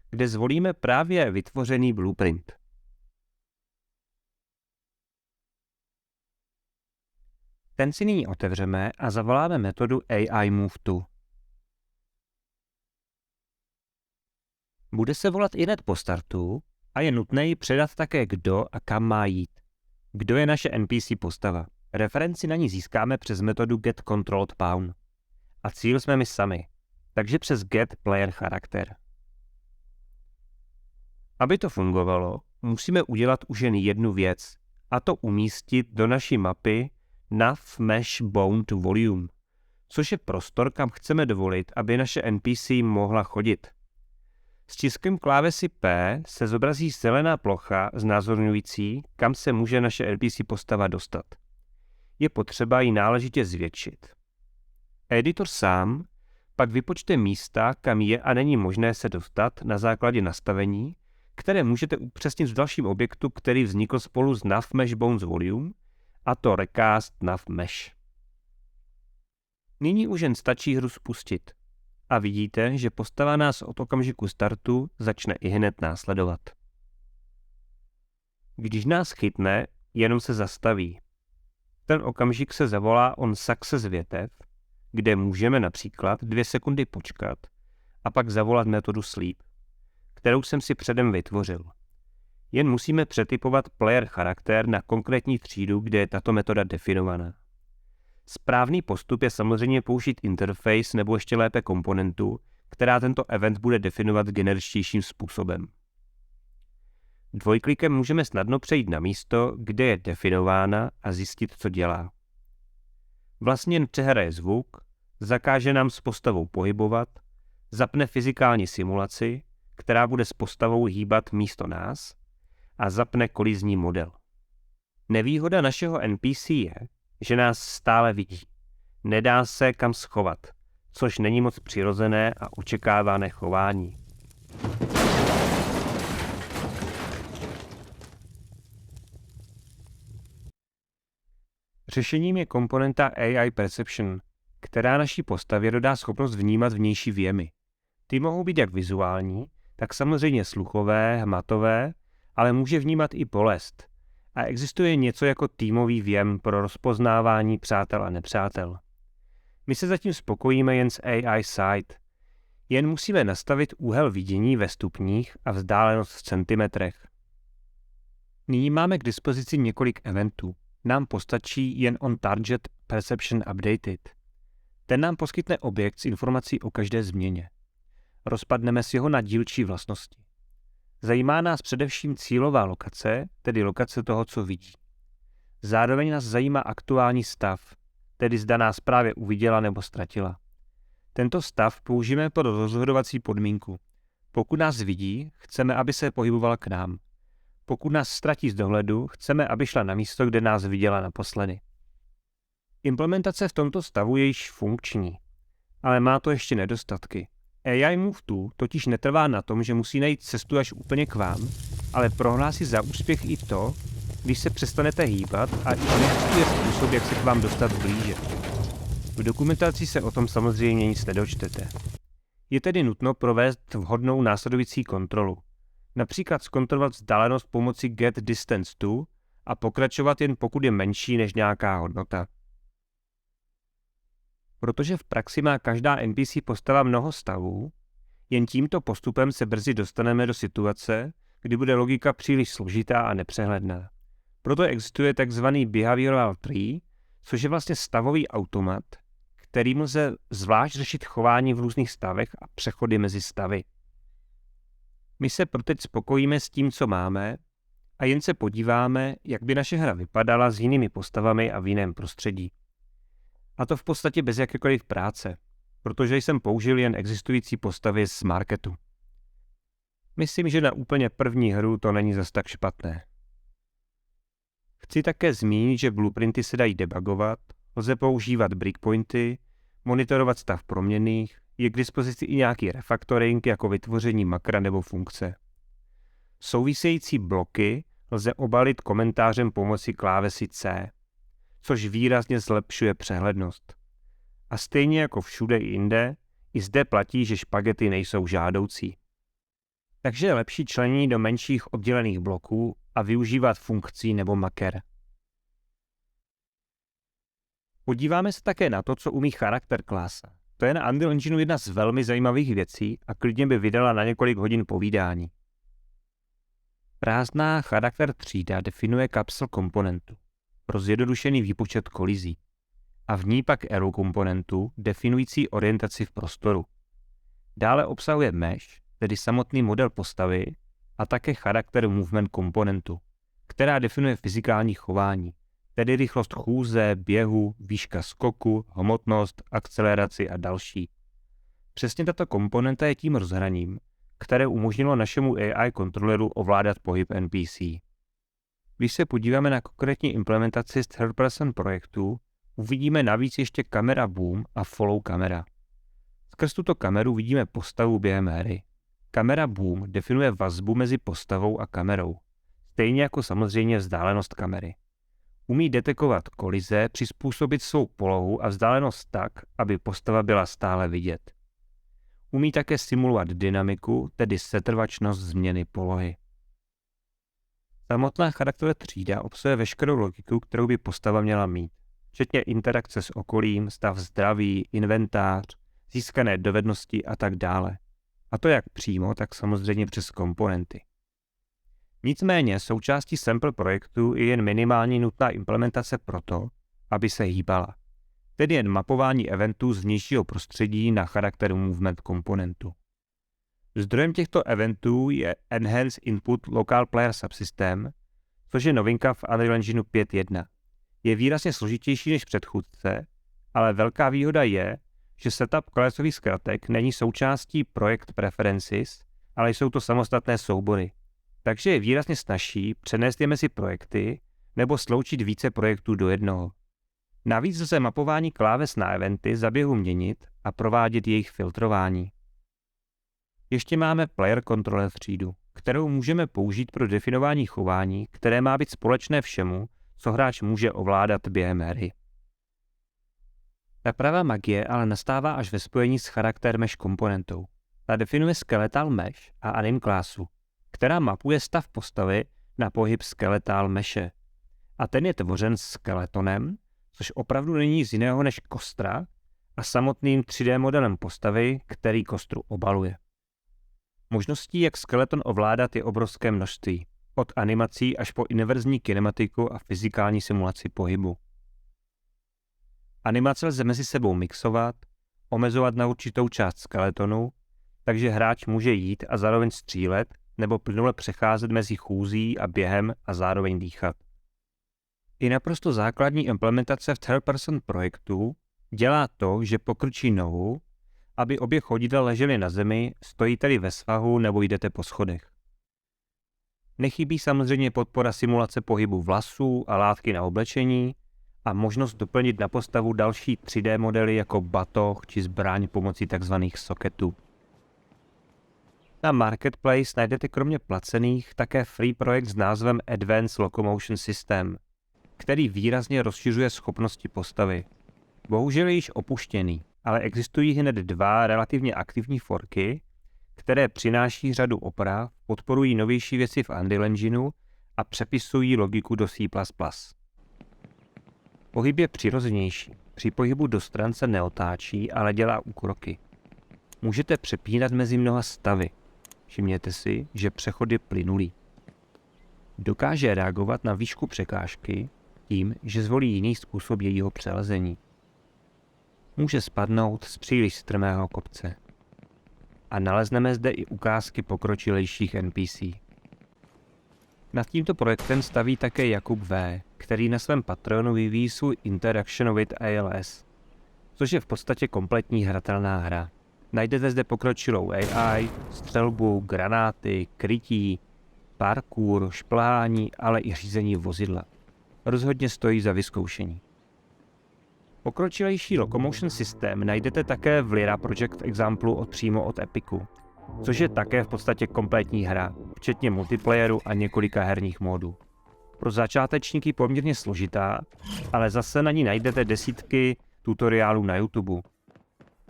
kde zvolíme právě vytvořený blueprint. Ten si nyní otevřeme a zavoláme metodu AI Move To. Bude se volat ihned po startu a je nutné ji předat také kdo a kam má jít. Kdo je naše NPC postava? Referenci na ní získáme přes metodu getControlledPawn. A cíl jsme my sami, takže přes getPlayerCharacter. Aby to fungovalo, musíme udělat už jen jednu věc, a to umístit do naší mapy Nav Mesh Bound Volume, což je prostor, kam chceme dovolit, aby naše NPC mohla chodit. S tiskem klávesy P se zobrazí zelená plocha znázorňující, kam se může naše NPC postava dostat. Je potřeba ji náležitě zvětšit. Editor sám pak vypočte místa, kam je a není možné se dostat na základě nastavení, které můžete upřesnit v dalším objektu, který vznikl spolu s Nav Mesh Bounds Volume, a to Recast Nav Mesh. Nyní už jen stačí hru spustit. A vidíte, že postava nás od okamžiku startu začne ihned následovat. Když nás chytne, jenom se zastaví. Ten okamžik se zavolá onSuccess větev, kde můžeme například 2 sekundy počkat a pak zavolat metodu Sleep, kterou jsem si předem vytvořil. Jen musíme přetypovat player charakter na konkrétní třídu, kde je tato metoda definovaná. Správný postup je samozřejmě použít interface nebo ještě lépe komponentu, která tento event bude definovat generičtějším způsobem. Dvojklikem můžeme snadno přejít na místo, kde je definována a zjistit, co dělá. Vlastně jen přehraje zvuk, zakáže nám s postavou pohybovat, zapne fyzikální simulaci, která bude s postavou hýbat místo nás a zapne kolizní model. Nevýhoda našeho NPC je, že nás stále vidí. Nedá se kam schovat, což není moc přirozené a očekávané chování. Řešením je komponenta AI Perception, která naší postavě dodá schopnost vnímat vnější vjemy. Ty mohou být jak vizuální, tak samozřejmě sluchové, hmatové, ale může vnímat i bolest. A existuje něco jako týmový vjem pro rozpoznávání přátel a nepřátel. My se zatím spokojíme jen s AI Sight. Jen musíme nastavit úhel vidění ve stupních a vzdálenost v centimetrech. Nyní máme k dispozici několik eventů. Nám postačí jen On Target Perception Updated. Ten nám poskytne objekt s informací o každé změně. Rozpadneme si ho na dílčí vlastnosti. Zajímá nás především cílová lokace, tedy lokace toho, co vidí. Zároveň nás zajímá aktuální stav, tedy zda nás právě uviděla nebo ztratila. Tento stav použijeme pro rozhodovací podmínku. Pokud nás vidí, chceme, aby se pohybovala k nám. Pokud nás ztratí z dohledu, chceme, aby šla na místo, kde nás viděla naposledy. Implementace v tomto stavu je již funkční, ale má to ještě nedostatky. AI Move Tool totiž netrvá na tom, že musí najít cestu až úplně k vám, ale prohlásí za úspěch i to, když se přestanete hýbat a i neexistuje způsob, jak se k vám dostat blíže. V dokumentaci se o tom samozřejmě nic nedočtete. Je tedy nutno provést vhodnou následující kontrolu. Například zkontrolovat vzdálenost pomocí Get Distance To a pokračovat jen pokud je menší než nějaká hodnota. Protože v praxi má každá NPC postava mnoho stavů, jen tímto postupem se brzy dostaneme do situace, kdy bude logika příliš složitá a nepřehledná. Proto existuje tzv. Behavioral Tree, což je vlastně stavový automat, kterým lze zvlášť řešit chování v různých stavech a přechody mezi stavy. My se proteď spokojíme s tím, co máme, a jen se podíváme, jak by naše hra vypadala s jinými postavami a v jiném prostředí. A to v podstatě bez jakékoliv práce, protože jsem použil jen existující postavy z marketu. Myslím, že na úplně první hru to není zas tak špatné. Chci také zmínit, že blueprinty se dají debugovat, lze používat breakpointy, monitorovat stav proměnných, je k dispozici i nějaký refactoring jako vytvoření makra nebo funkce. Související bloky lze obalit komentářem pomocí klávesy C, což výrazně zlepšuje přehlednost. A stejně jako všude i jinde, i zde platí, že špagety nejsou žádoucí. Takže je lepší členění do menších oddělených bloků a využívat funkcí nebo maker. Podíváme se také na to, co umí charakter klasa. To je na Unreal Engineu jedna z velmi zajímavých věcí a klidně by vydala na několik hodin povídání. Prázdná charakter třída definuje kapsel komponentu pro zjednodušený výpočet kolizí a v ní pak arrow komponentu definující orientaci v prostoru. Dále obsahuje mesh, tedy samotný model postavy, a také charakter movement komponentu, která definuje fyzikální chování, tedy rychlost chůze, běhu, výška skoku, hmotnost, akceleraci a další. Přesně tato komponenta je tím rozhraním, které umožnilo našemu AI kontroleru ovládat pohyb NPC. Když se podíváme na konkrétní implementaci z third person projektu, uvidíme navíc ještě kamera boom a follow kamera. Skrz tuto kameru vidíme postavu během hry. Kamera boom definuje vazbu mezi postavou a kamerou, stejně jako samozřejmě vzdálenost kamery. Umí detekovat kolize, přizpůsobit svou polohu a vzdálenost tak, aby postava byla stále vidět. Umí také simulovat dynamiku, tedy setrvačnost změny polohy. Samotná charakter třída obsahuje veškerou logiku, kterou by postava měla mít, včetně interakce s okolím, stav zdraví, inventář, získané dovednosti a tak dále. A to jak přímo, tak samozřejmě přes komponenty. Nicméně součástí sample projektu je jen minimální nutná implementace proto, aby se hýbala, tedy jen mapování eventů z vnějšího prostředí na charakter movement komponentu. Zdrojem těchto eventů je Enhanced Input Local Player Subsystem, což je novinka v Unreal Engineu 5.1. Je výrazně složitější než předchůdce, ale velká výhoda je, že setup klávesových zkratek není součástí Project Preferences, ale jsou to samostatné soubory. Takže je výrazně snazší přenést je mezi projekty nebo sloučit více projektů do jednoho. Navíc lze mapování kláves na eventy za běhu měnit a provádět jejich filtrování. Ještě máme Player Controller třídu, kterou můžeme použít pro definování chování, které má být společné všemu, co hráč může ovládat během hry. Ta pravá magie ale nastává až ve spojení s Character Mesh komponentou. Ta definuje Skeletal Mesh a Anim Classu, která mapuje stav postavy na pohyb Skeletal Meshe. A ten je tvořen skeletonem, což opravdu není nic jiného než kostra, a samotným 3D modelem postavy, který kostru obaluje. Možností, jak skeleton ovládat, je obrovské množství, od animací až po inverzní kinematiku a fyzikální simulaci pohybu. Animace lze mezi sebou mixovat, omezovat na určitou část skeletonu, takže hráč může jít a zároveň střílet, nebo plynule přecházet mezi chůzí a během a zároveň dýchat. I naprosto základní implementace v third-person projektu dělá to, že pokrčí nohu, aby obě chodidla ležely na zemi, stojíte-li ve svahu nebo jdete po schodech. Nechybí samozřejmě podpora simulace pohybu vlasů a látky na oblečení a možnost doplnit na postavu další 3D modely jako batoh či zbraň pomocí tzv. Socketů. Na Marketplace najdete kromě placených také free projekt s názvem Advanced Locomotion System, který výrazně rozšiřuje schopnosti postavy. Bohužel je již opuštěný, ale existují hned dva relativně aktivní forky, které přináší řadu oprav, podporují novější věci v Unreal Engineu a přepisují logiku do C++. Pohyb je přirozenější. Při pohybu do stran se neotáčí, ale dělá úkroky. Můžete přepínat mezi mnoha stavy. Všimněte si, že přechod je plynulý. Dokáže reagovat na výšku překážky tím, že zvolí jiný způsob jejího přelezení. Může spadnout z příliš strmého kopce. A nalezneme zde i ukázky pokročilejších NPC. Nad tímto projektem staví také Jakub V., který na svém Patreonu vyvíjí svůj Interaction with ALS, což je v podstatě kompletní hratelná hra. Najdete zde pokročilou AI, střelbu, granáty, krytí, parkour, šplhání, ale i řízení vozidla. Rozhodně stojí za vyzkoušení. Pokročilejší Locomotion systém najdete také v Lyra Project Example přímo od Epicu, což je také v podstatě kompletní hra, včetně multiplayeru a několika herních módů. Pro začátečníky poměrně složitá, ale zase na ní najdete desítky tutoriálů na YouTube.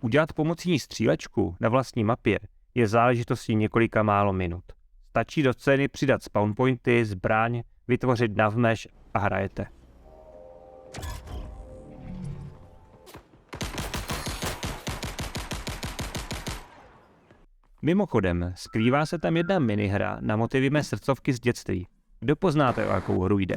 Udělat pomocí ní střílečku na vlastní mapě je záležitostí několika málo minut. Stačí do scény přidat spawn pointy, zbraň, vytvořit navmesh a hrajete. Mimochodem, skrývá se tam jedna minihra na motivy mé srdcovky z dětství. Kdo poznáte, o jakou hru jde?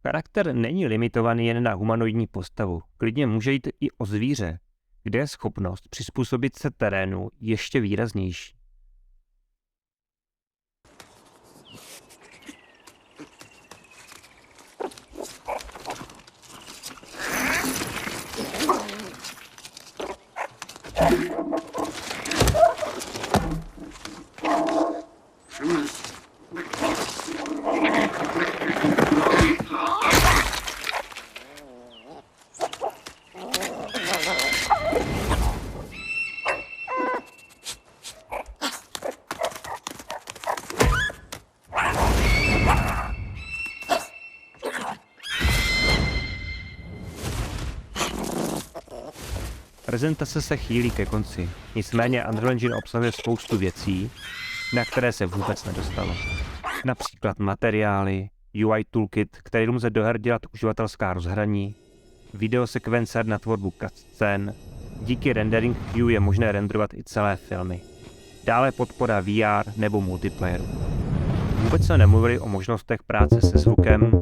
Charakter není limitovaný jen na humanoidní postavu. Klidně může jít i o zvíře, kde je schopnost přizpůsobit se terénu ještě výraznější. Prezentace se chýlí ke konci, nicméně Unreal Engine obsahuje spoustu věcí, na které se vůbec nedostalo. Například materiály, UI toolkit, kterým lze do her dělat uživatelská rozhraní, videosekvencer na tvorbu cutscén, díky rendering queue je možné renderovat i celé filmy. Dále podpora VR nebo multiplayeru. Vůbec jsme nemluvili o možnostech práce se zvukem,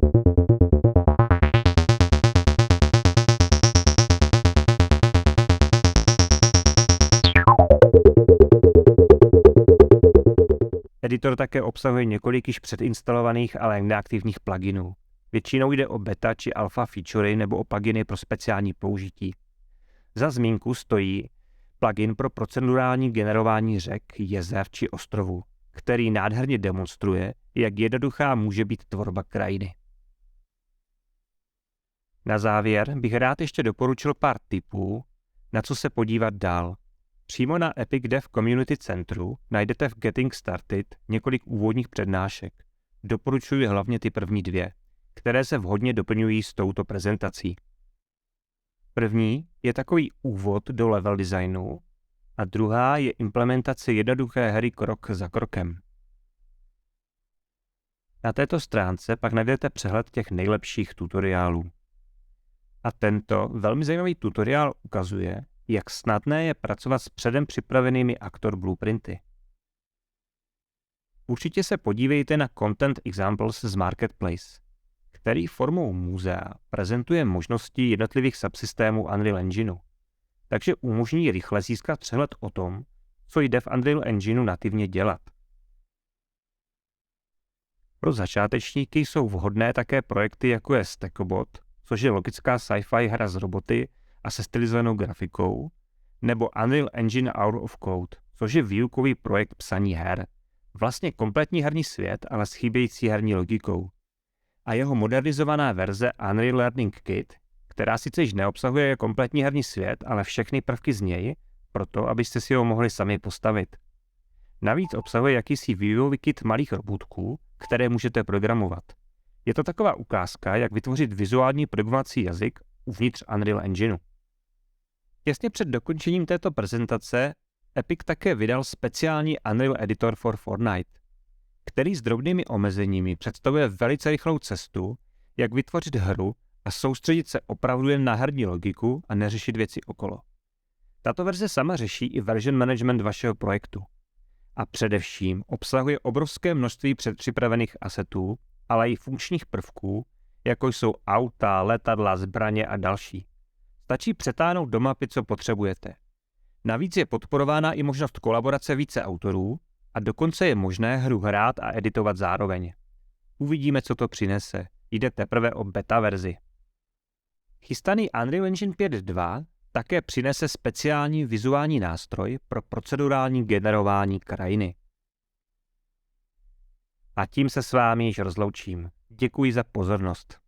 Editor také obsahuje několik již předinstalovaných, ale neaktivních pluginů. Většinou jde o beta či alfa featurey nebo o pluginy pro speciální použití. Za zmínku stojí plugin pro procedurální generování řek, jezer či ostrovů, který nádherně demonstruje, jak jednoduchá může být tvorba krajiny. Na závěr bych rád ještě doporučil pár tipů, na co se podívat dál. Přímo na Epic Dev Community Centru najdete v Getting Started několik úvodních přednášek. Doporučuji hlavně ty první 2, které se vhodně doplňují s touto prezentací. První je takový úvod do level designu a druhá je implementace jednoduché hry krok za krokem. Na této stránce pak najdete přehled těch nejlepších tutoriálů. A tento velmi zajímavý tutoriál ukazuje, jak snadné je pracovat s předem připravenými Actor blueprinty. Určitě se podívejte na Content Examples z Marketplace, který formou muzea prezentuje možnosti jednotlivých subsystémů Unreal Engineu, takže umožní rychle získat přehled o tom, co jde v Unreal Engineu nativně dělat. Pro začátečníky jsou vhodné také projekty jako je Stackobot, což je logická sci-fi hra s roboty a se stylizovanou grafikou, nebo Unreal Engine Hour of Code, což je výukový projekt psaní her. Vlastně kompletní herní svět, ale s chybějící herní logikou. A jeho modernizovaná verze Unreal Learning Kit, která sice již neobsahuje kompletní herní svět, ale všechny prvky z něj, proto abyste si ho mohli sami postavit. Navíc obsahuje jakýsi vývojový kit malých robotků, které můžete programovat. Je to taková ukázka, jak vytvořit vizuální programovací jazyk uvnitř Unreal Engineu. Těsně před dokončením této prezentace Epic také vydal speciální Unreal Editor for Fortnite, který s drobnými omezeními představuje velice rychlou cestu, jak vytvořit hru a soustředit se opravdu jen na herní logiku a neřešit věci okolo. Tato verze sama řeší i version management vašeho projektu. A především obsahuje obrovské množství předpřipravených asetů, ale i funkčních prvků, jako jsou auta, letadla, zbraně a další. Stačí přetáhnout do mapy, co potřebujete. Navíc je podporována i možnost kolaborace více autorů a dokonce je možné hru hrát a editovat zároveň. Uvidíme, co to přinese. Jde teprve o beta verzi. Chystaný Unreal Engine 5.2 také přinese speciální vizuální nástroj pro procedurální generování krajiny. A tím se s vámi již rozloučím. Děkuji za pozornost.